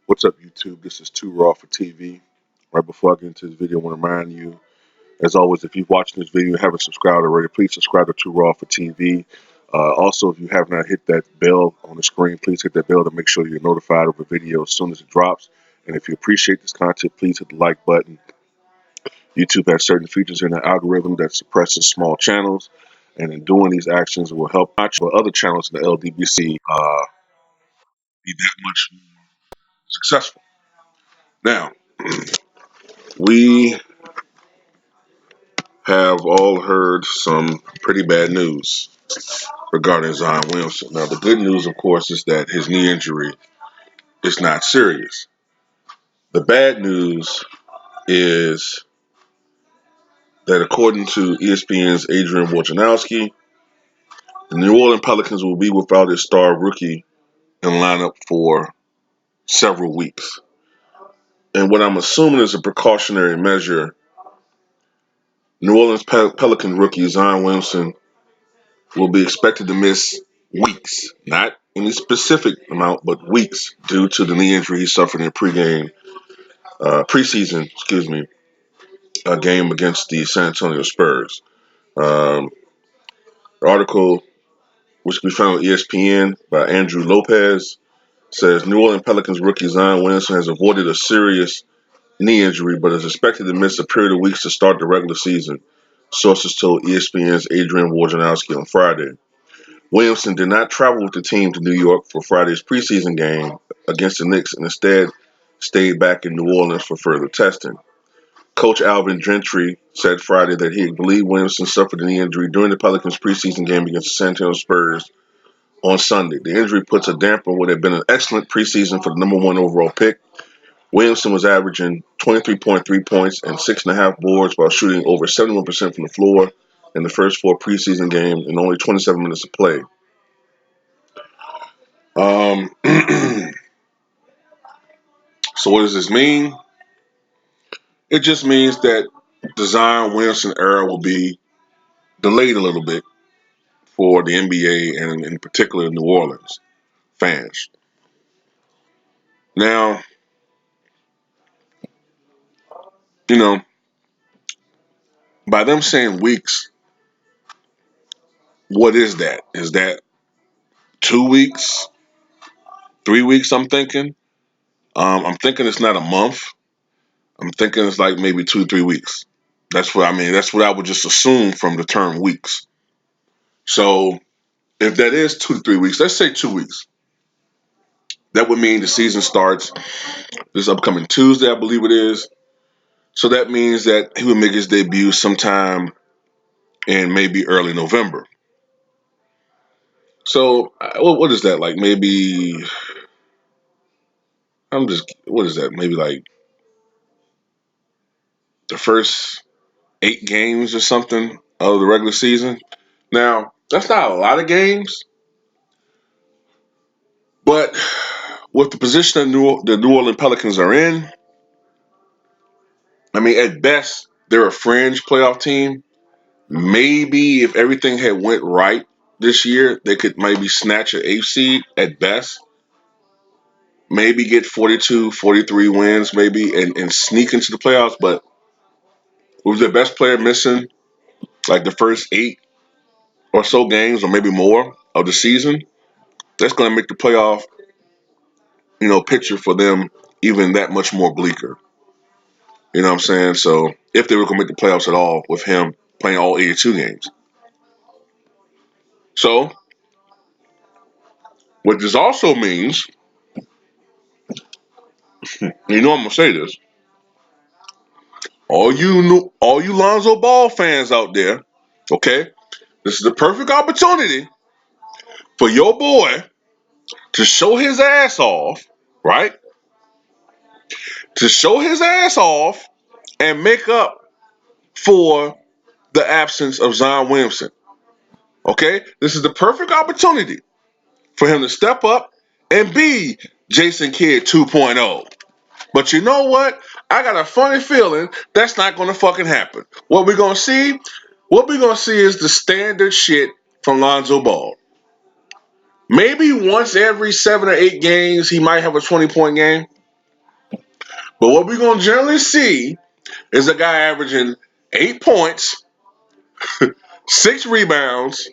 What's up, YouTube? This is Too Raw for TV. Right before I get into this video, I want to remind you, as always, if you've watched this video and haven't subscribed already, please subscribe to Too Raw for TV. Also, if you have not hit that bell on the screen, please hit that bell to make sure you're notified of a video as soon as it drops. And if you appreciate this content, please hit the like button. YouTube has certain features in the algorithm that suppresses small channels, and in doing these actions, it will help other channels in the LDBC be that much more successful. Now, we have all heard some pretty bad news regarding Zion Williamson. Now, the good news, of course, is that his knee injury is not serious. The bad news is that according to ESPN's Adrian Wojnarowski, the New Orleans Pelicans will be without its star rookie in lineup for several weeks. And what I'm assuming is a precautionary measure. New Orleans Pelican rookie Zion Williamson will be expected to miss weeks, not any specific amount, but weeks due to the knee injury he suffered in a preseason, game against the San Antonio Spurs. Um, the article, which can be found on ESPN by Andrew Lopez, says New Orleans Pelicans rookie Zion Williamson has avoided a serious knee injury, but is expected to miss a period of weeks to start the regular season. Sources told ESPN's Adrian Wojnarowski on Friday. Williamson did not travel with the team to New York for Friday's preseason game against the Knicks and instead stayed back in New Orleans for further testing. Coach Alvin Gentry said Friday that he believed Williamson suffered a knee injury during the Pelicans' preseason game against the San Antonio Spurs on Sunday. The injury puts a damper on what had been an excellent preseason for the number one overall pick. Williamson was averaging 23.3 points and 6.5 boards while shooting over 71% from the floor in the first four preseason games in only 27 minutes of play. So what does this mean? It just means that the Zion Williamson era will be delayed a little bit for the NBA and in particular New Orleans fans. Now, you know, by them saying weeks, what is that? Is that 2 weeks, 3 weeks? I'm thinking it's not a month. I'm thinking it's like maybe 2, 3 weeks. That's what I mean. That's what I would just assume from the term weeks. So if that is 2 to 3 weeks, let's say 2 weeks. That would mean the season starts this upcoming Tuesday, I believe it is. So that means that he would make his debut sometime in maybe early November. So what is that like? Maybe what is that? Maybe like the first 8 games or something of the regular season. Now that's not a lot of games, but with the position that the New Orleans Pelicans are in, I mean, at best they're a fringe playoff team. Maybe if everything had went right this year, they could maybe snatch an 8th seed at best. Maybe get 42, 43 wins, maybe, and sneak into the playoffs. But with their best player missing like the first 8 or so games, or maybe more of the season, that's going to make the playoff, picture for them even that much more bleaker. You know what I'm saying? So if they were going to make the playoffs at all with him playing all 82 games. So what this also means, I'm going to say this, all you Lonzo Ball fans out there, okay, this is the perfect opportunity for your boy to show his ass off, right? To show his ass off and make up for the absence of Zion Williamson. Okay? This is the perfect opportunity for him to step up and be Jason Kidd 2.0. But you know what? I got a funny feeling that's not going to fucking happen. What we're going to see? What we're going to see is the standard shit from Lonzo Ball. Maybe once every 7 or 8 games, he might have a 20-point game. But what we're going to generally see is a guy averaging 8 points, 6 rebounds,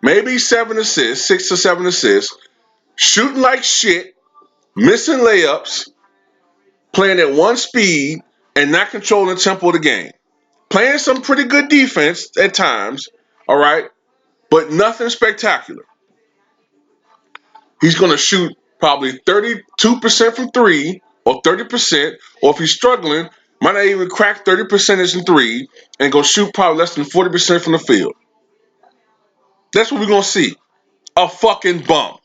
maybe 7 assists, 6 to 7 assists, shooting like shit, missing layups, playing at one speed, and not controlling the tempo of the game. Playing some pretty good defense at times, all right, but nothing spectacular. He's going to shoot probably 32% from three or 30%, or if he's struggling, might not even crack 30% in three and go shoot probably less than 40% from the field. That's what we're going to see. A fucking bum.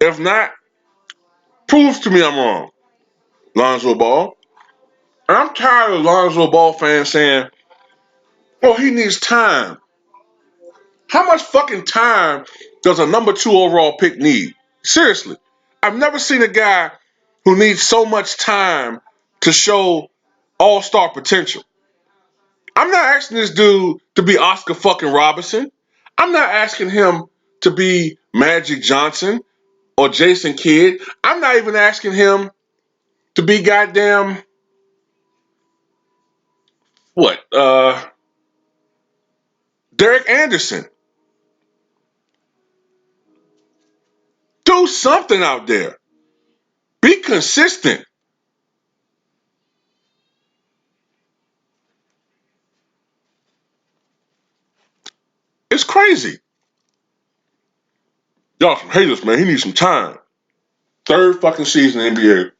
If not, prove to me I'm wrong. Lonzo Ball. And I'm tired of Lonzo Ball fans saying, oh, he needs time. How much fucking time does a number 2 overall pick need? Seriously. I've never seen a guy who needs so much time to show all-star potential. I'm not asking this dude to be Oscar fucking Robertson. I'm not asking him to be Magic Johnson or Jason Kidd. I'm not even asking him to be goddamn what? Derek Anderson. Do something out there. Be consistent. It's crazy. Y'all some haters, man. He needs some time. Third fucking season in the NBA.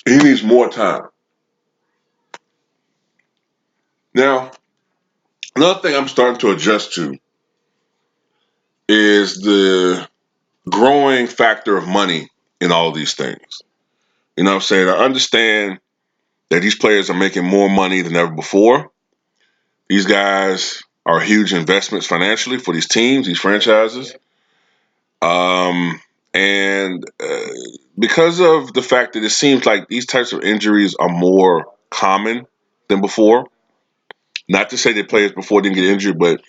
He needs more time. Now, another thing I'm starting to adjust to is the growing factor of money in all of these things. You know what I'm saying? I understand that these players are making more money than ever before. These guys are huge investments financially for these teams, these franchises. And because of the fact that it seems like these types of injuries are more common than before, not to say that players before didn't get injured, but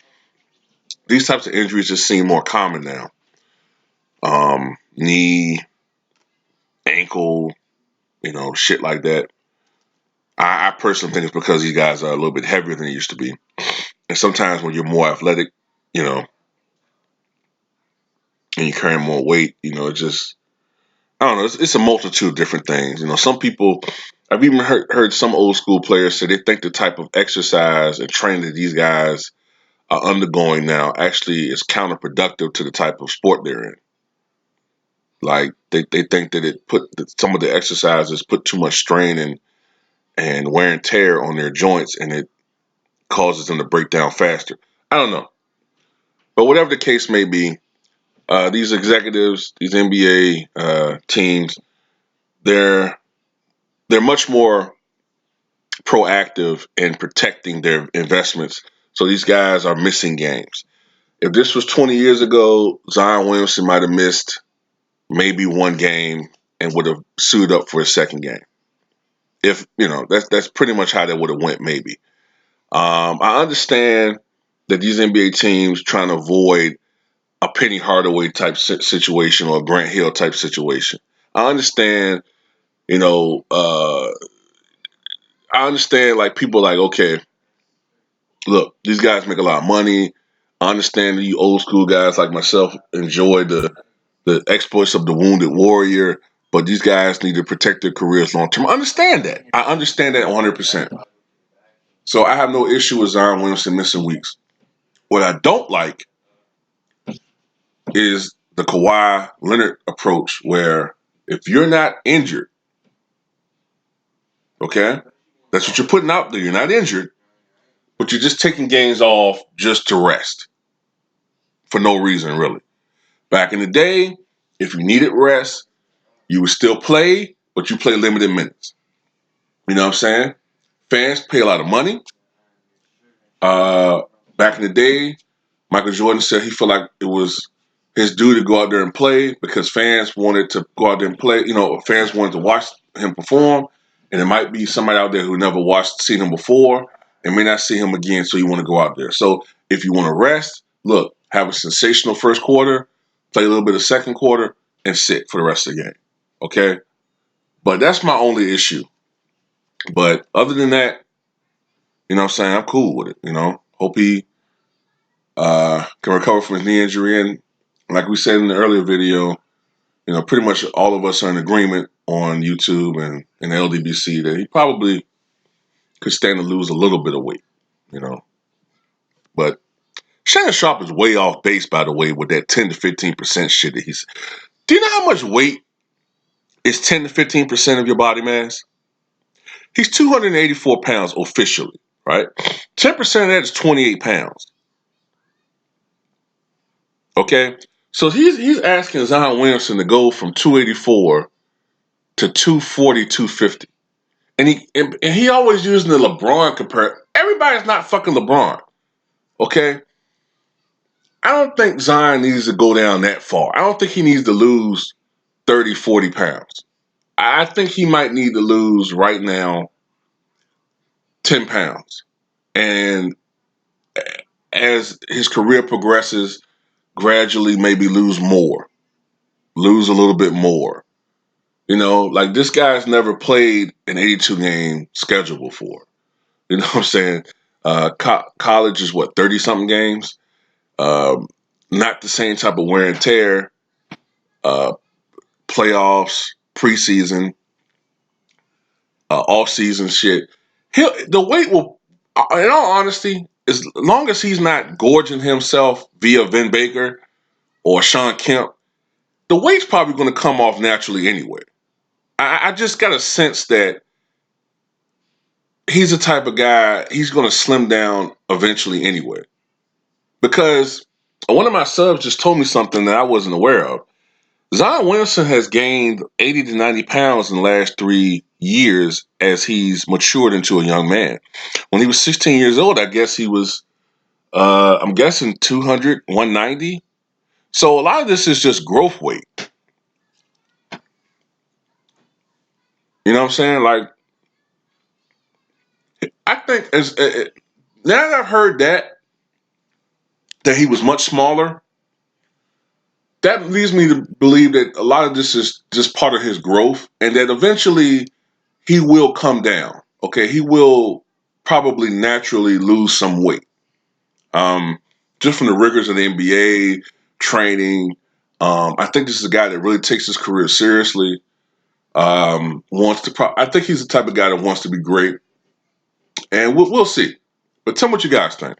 these types of injuries just seem more common now. Knee, ankle, shit like that. I personally think it's because these guys are a little bit heavier than they used to be. And sometimes when you're more athletic, you know, and you're carrying more weight, it just, I don't know, it's a multitude of different things. Some people, I've even heard some old school players say they think the type of exercise and training that these guys are undergoing now actually is counterproductive to the type of sport they're in. Like they think that that some of the exercises put too much strain and wear and tear on their joints, and it causes them to break down faster. I don't know, but whatever the case may be, these executives, these NBA teams, they're much more proactive in protecting their investments. So these guys are missing games. If this was 20 years ago, Zion Williamson might have missed maybe one game and would have suited up for a second game. If that's pretty much how that would have went. Maybe. I understand that these NBA teams trying to avoid a Penny Hardaway type situation or a Grant Hill type situation. I understand. I understand. Like people, like, okay, look, these guys make a lot of money. I understand that you old school guys like myself enjoy the exploits of the wounded warrior, but these guys need to protect their careers long term. I understand that. I understand that 100%. So I have no issue with Zion Williamson missing weeks. What I don't like is the Kawhi Leonard approach, where if you're not injured, okay, that's what you're putting out there. You're not injured, but you're just taking games off just to rest for no reason, really. Back in the day, if you needed rest, you would still play, but you play limited minutes. You know what I'm saying? Fans pay a lot of money. Back in the day, Michael Jordan said he felt like it was his due to go out there and play because fans wanted to go out there and play. Fans wanted to watch him perform, and there might be somebody out there who never seen him before and may not see him again, so you want to go out there. So if you want to rest, look, have a sensational first quarter, play a little bit of second quarter, and sit for the rest of the game. Okay? But that's my only issue. But other than that, you know what I'm saying, I'm cool with it. Hope he can recover from his knee injury. And like we said in the earlier video, pretty much all of us are in agreement on YouTube and LDBC that he probably could stand to lose a little bit of weight, you know. But Shannon Sharp is way off base, by the way, with that 10 to 15% shit that he's. Do you know how much weight is 10 to 15% of your body mass? He's 284 pounds officially, right? 10% of that is 28 pounds. Okay? So he's asking Zion Williamson to go from 284 to 240, 250. And he always using the LeBron compare. Everybody's not fucking LeBron. Okay? I don't think Zion needs to go down that far. I don't think he needs to lose 30, 40 pounds. I think he might need to lose right now 10 pounds. And as his career progresses, gradually maybe lose more, lose a little bit more. Like this guy's never played an 82 game schedule before. You know what I'm saying? College is 30 something games. Not the same type of wear and tear. Playoffs, preseason, off season shit. The weight will, in all honesty, as long as he's not gorging himself via Vin Baker or Sean Kemp, the weight's probably going to come off naturally anyway. I just got a sense that he's the type of guy, he's going to slim down eventually anyway. Because one of my subs just told me something that I wasn't aware of. Zion Williamson has gained 80 to 90 pounds in the last 3 years as he's matured into a young man. When he was 16 years old, I guess he was, I'm guessing 200, 190. So a lot of this is just growth weight. You know what I'm saying? Like, I think now that I've heard that he was much smaller, that leads me to believe that a lot of this is just part of his growth and that eventually he will come down. Okay, he will probably naturally lose some weight. Just from the rigors of the NBA training. I think this is a guy that really takes his career seriously. I think he's the type of guy that wants to be great, and we'll see. But tell me what you guys think.